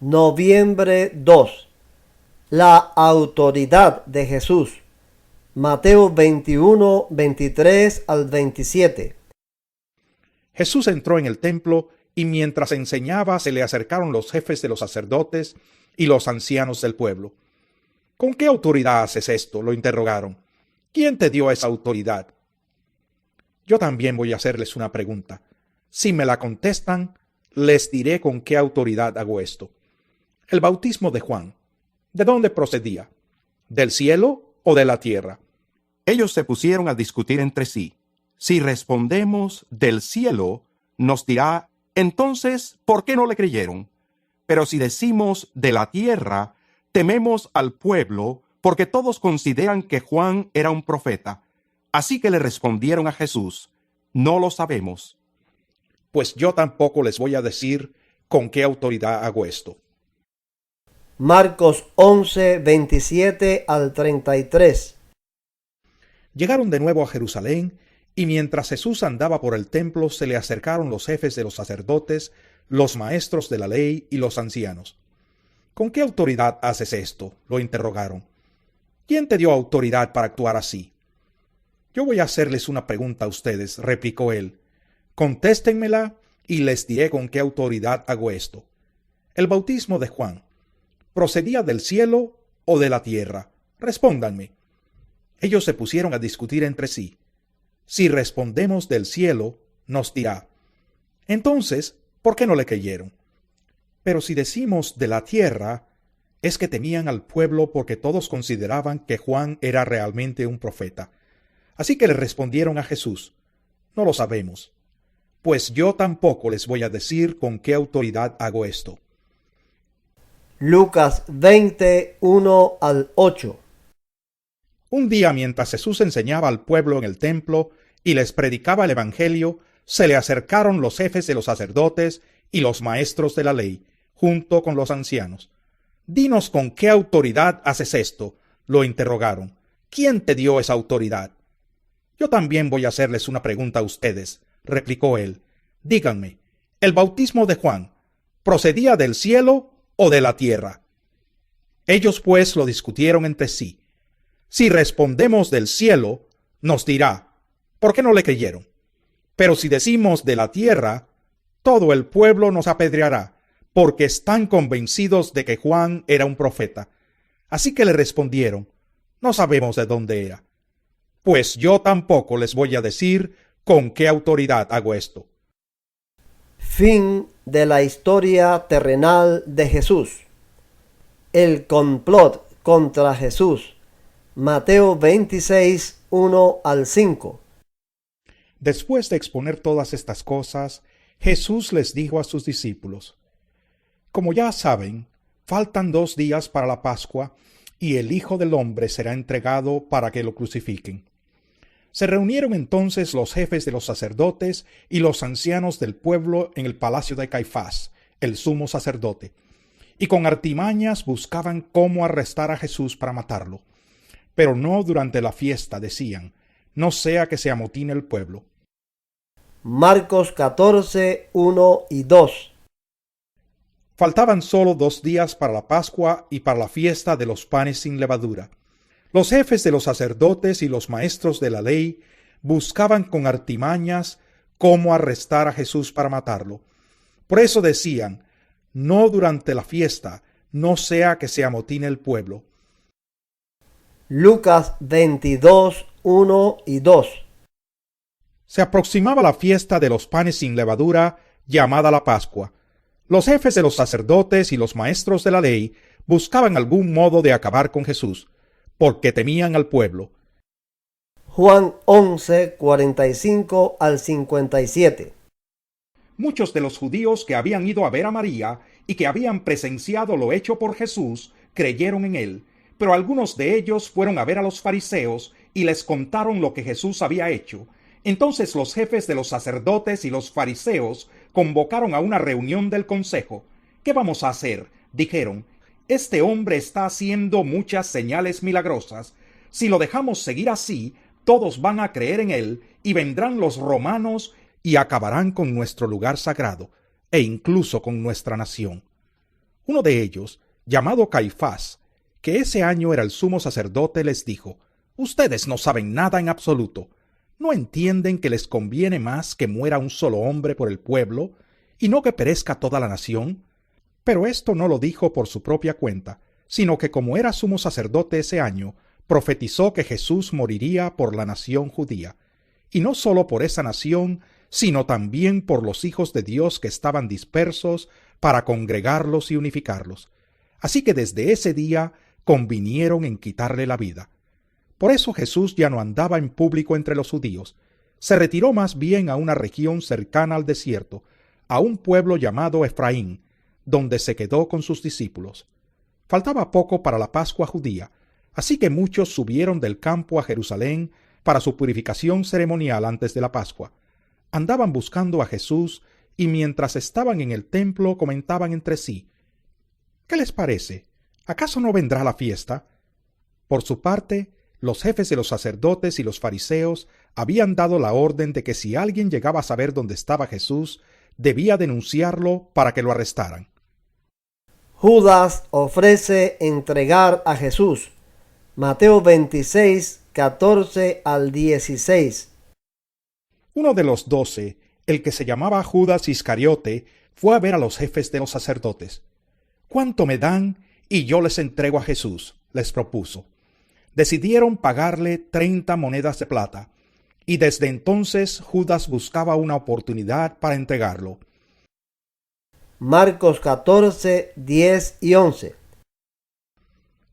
Noviembre 2. La autoridad de Jesús. Mateo 21, 23 al 27. Jesús entró en el templo y mientras enseñaba se le acercaron los jefes de los sacerdotes y los ancianos del pueblo. ¿Con qué autoridad haces esto?, lo interrogaron. ¿Quién te dio esa autoridad? Yo también voy a hacerles una pregunta. Si me la contestan, les diré con qué autoridad hago esto. El bautismo de Juan, ¿de dónde procedía? ¿Del cielo o de la tierra? Ellos se pusieron a discutir entre sí. Si respondemos del cielo, nos dirá, entonces, ¿por qué no le creyeron? Pero si decimos de la tierra, tememos al pueblo, porque todos consideran que Juan era un profeta. Así que le respondieron a Jesús, no lo sabemos. Pues yo tampoco les voy a decir con qué autoridad hago esto. Marcos 11, 27 al 33. Llegaron de nuevo a Jerusalén, y mientras Jesús andaba por el templo, se le acercaron los jefes de los sacerdotes, los maestros de la ley y los ancianos. ¿Con qué autoridad haces esto?, lo interrogaron. ¿Quién te dio autoridad para actuar así? Yo voy a hacerles una pregunta a ustedes, replicó él. Contéstenmela y les diré con qué autoridad hago esto. El bautismo de Juan, ¿procedía del cielo o de la tierra? Respóndanme. Ellos se pusieron a discutir entre sí. Si respondemos del cielo, nos dirá, entonces, ¿por qué no le creyeron? Pero si decimos de la tierra, es que temían al pueblo porque todos consideraban que Juan era realmente un profeta. Así que le respondieron a Jesús, no lo sabemos. Pues yo tampoco les voy a decir con qué autoridad hago esto. Lucas 20, 1 al 8. Un día, mientras Jesús enseñaba al pueblo en el templo y les predicaba el evangelio, se le acercaron los jefes de los sacerdotes y los maestros de la ley, junto con los ancianos. Dinos con qué autoridad haces esto, lo interrogaron. ¿Quién te dio esa autoridad? Yo también voy a hacerles una pregunta a ustedes, replicó él. Díganme, ¿el bautismo de Juan procedía del cielo o de la tierra? Ellos pues lo discutieron entre sí. Si respondemos del cielo, nos dirá, ¿por qué no le creyeron? Pero si decimos de la tierra, todo el pueblo nos apedreará, porque están convencidos de que Juan era un profeta. Así que le respondieron, no sabemos de dónde era. Pues yo tampoco les voy a decir con qué autoridad hago esto. Fin de la historia terrenal de Jesús. El complot contra Jesús. Mateo 26, 1 al 5. Después de exponer todas estas cosas, Jesús les dijo a sus discípulos, como ya saben, faltan 2 días para la Pascua, y el Hijo del Hombre será entregado para que lo crucifiquen. Se reunieron entonces los jefes de los sacerdotes y los ancianos del pueblo en el palacio de Caifás, el sumo sacerdote, y con artimañas buscaban cómo arrestar a Jesús para matarlo. Pero no durante la fiesta, decían, no sea que se amotine el pueblo. Marcos 14, 1 y 2. Faltaban solo 2 días para la Pascua y para la fiesta de los panes sin levadura. Los jefes de los sacerdotes y los maestros de la ley buscaban con artimañas cómo arrestar a Jesús para matarlo. Por eso decían, no durante la fiesta, no sea que se amotine el pueblo. Lucas 22, 1 y 2. Se aproximaba la fiesta de los panes sin levadura, llamada la Pascua. Los jefes de los sacerdotes y los maestros de la ley buscaban algún modo de acabar con Jesús, porque temían al pueblo. Juan 11, 45 al 57. Muchos de los judíos que habían ido a ver a María y que habían presenciado lo hecho por Jesús, creyeron en él, pero algunos de ellos fueron a ver a los fariseos y les contaron lo que Jesús había hecho. Entonces los jefes de los sacerdotes y los fariseos convocaron a una reunión del consejo. ¿Qué vamos a hacer?, dijeron. Este hombre está haciendo muchas señales milagrosas. Si lo dejamos seguir así, todos van a creer en él y vendrán los romanos y acabarán con nuestro lugar sagrado e incluso con nuestra nación. Uno de ellos, llamado Caifás, que ese año era el sumo sacerdote, les dijo: «Ustedes no saben nada en absoluto. ¿No entienden que les conviene más que muera un solo hombre por el pueblo y no que perezca toda la nación?» Pero esto no lo dijo por su propia cuenta, sino que como era sumo sacerdote ese año, profetizó que Jesús moriría por la nación judía, y no solo por esa nación, sino también por los hijos de Dios que estaban dispersos, para congregarlos y unificarlos. Así que desde ese día convinieron en quitarle la vida. Por eso Jesús ya no andaba en público entre los judíos. Se retiró más bien a una región cercana al desierto, a un pueblo llamado Efraín, donde se quedó con sus discípulos. Faltaba poco para la Pascua judía, así que muchos subieron del campo a Jerusalén para su purificación ceremonial antes de la Pascua. Andaban buscando a Jesús y mientras estaban en el templo comentaban entre sí: «¿Qué les parece? ¿Acaso no vendrá la fiesta?». Por su parte, los jefes de los sacerdotes y los fariseos habían dado la orden de que si alguien llegaba a saber dónde estaba Jesús, debía denunciarlo para que lo arrestaran. Judas ofrece entregar a Jesús. Mateo 26, 14 al 16. Uno de los 12, el que se llamaba Judas Iscariote, fue a ver a los jefes de los sacerdotes. «¿Cuánto me dan y yo les entrego a Jesús?», les propuso. Decidieron pagarle 30 monedas de plata, y desde entonces Judas buscaba una oportunidad para entregarlo. Marcos 14, 10 y 11.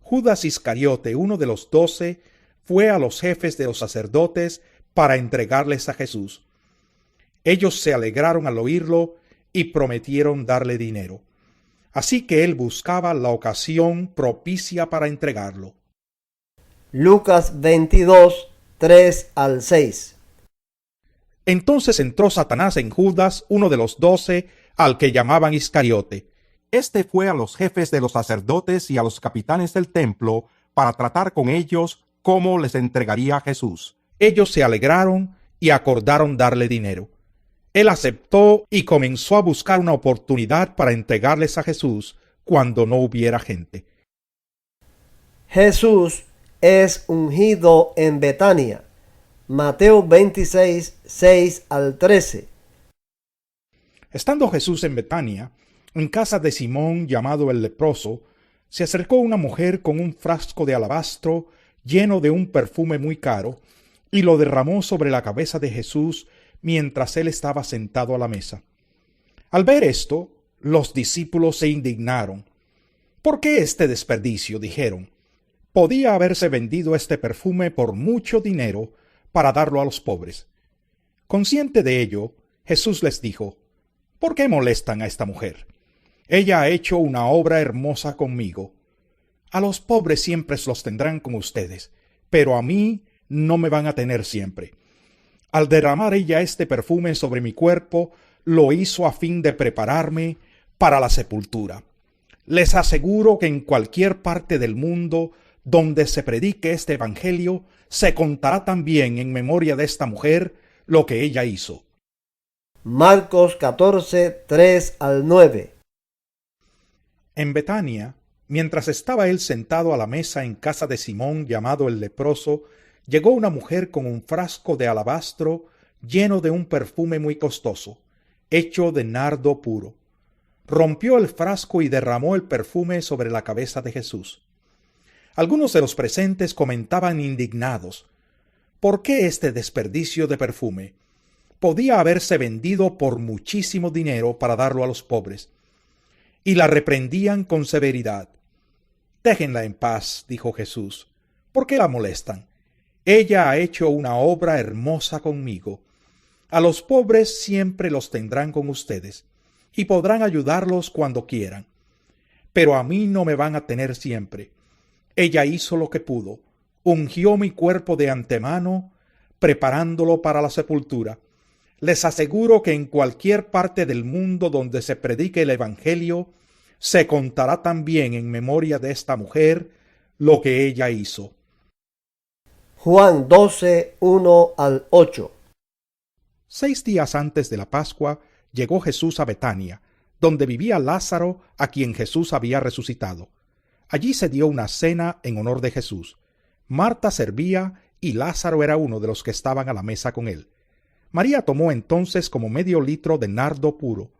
Judas Iscariote, uno de los 12, fue a los jefes de los sacerdotes para entregarles a Jesús. Ellos se alegraron al oírlo y prometieron darle dinero. Así que él buscaba la ocasión propicia para entregarlo. Lucas 22, 3 al 6. Entonces entró Satanás en Judas, uno de los 12, al que llamaban Iscariote. Este fue a los jefes de los sacerdotes y a los capitanes del templo para tratar con ellos cómo les entregaría a Jesús. Ellos se alegraron y acordaron darle dinero. Él aceptó y comenzó a buscar una oportunidad para entregarles a Jesús cuando no hubiera gente. Jesús es ungido en Betania. Mateo 26, 6 al 13. Estando Jesús en Betania, en casa de Simón llamado el leproso, se acercó una mujer con un frasco de alabastro lleno de un perfume muy caro, y lo derramó sobre la cabeza de Jesús mientras él estaba sentado a la mesa. Al ver esto, los discípulos se indignaron. «¿Por qué este desperdicio?», dijeron. «Podía haberse vendido este perfume por mucho dinero para darlo a los pobres». Consciente de ello, Jesús les dijo: «¿Por qué molestan a esta mujer? Ella ha hecho una obra hermosa conmigo. A los pobres siempre los tendrán con ustedes, pero a mí no me van a tener siempre. Al derramar ella este perfume sobre mi cuerpo, lo hizo a fin de prepararme para la sepultura. Les aseguro que en cualquier parte del mundo donde se predique este evangelio, se contará también en memoria de esta mujer lo que ella hizo». Marcos 14, 3 al 9. En Betania, mientras estaba él sentado a la mesa en casa de Simón llamado el leproso, llegó una mujer con un frasco de alabastro lleno de un perfume muy costoso, hecho de nardo puro. Rompió el frasco y derramó el perfume sobre la cabeza de Jesús. Algunos de los presentes comentaban indignados: «¿Por qué este desperdicio de perfume? Podía haberse vendido por muchísimo dinero para darlo a los pobres». Y la reprendían con severidad. «Déjenla en paz», dijo Jesús. «¿Por qué la molestan? Ella ha hecho una obra hermosa conmigo. A los pobres siempre los tendrán con ustedes, y podrán ayudarlos cuando quieran. Pero a mí no me van a tener siempre. Ella hizo lo que pudo, ungió mi cuerpo de antemano, preparándolo para la sepultura. Les aseguro que en cualquier parte del mundo donde se predique el evangelio, se contará también en memoria de esta mujer lo que ella hizo». Juan 12, 1 al 8. 6 días antes de la Pascua, llegó Jesús a Betania, donde vivía Lázaro, a quien Jesús había resucitado. Allí se dio una cena en honor de Jesús. Marta servía y Lázaro era uno de los que estaban a la mesa con él. María tomó entonces como medio litro de nardo puro,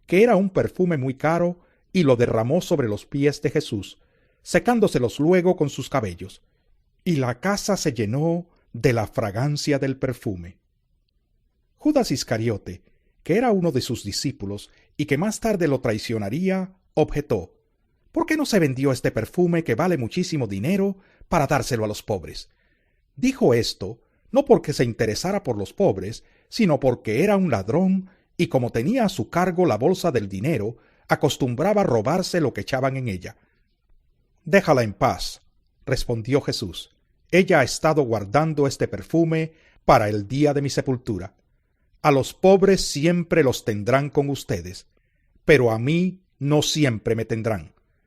que era un perfume muy caro, y lo derramó sobre los pies de Jesús, secándoselos luego con sus cabellos. Y la casa se llenó de la fragancia del perfume. Judas Iscariote, que era uno de sus discípulos y que más tarde lo traicionaría, objetó: ¿por qué no se vendió este perfume que vale muchísimo dinero para dárselo a los pobres? Dijo esto no porque se interesara por los pobres, sino porque era un ladrón y como tenía a su cargo la bolsa del dinero, acostumbraba robarse lo que echaban en ella. Déjala en paz, respondió Jesús. Ella ha estado guardando este perfume para el día de mi sepultura. A los pobres siempre los tendrán con ustedes, pero a mí no siempre me tendrán.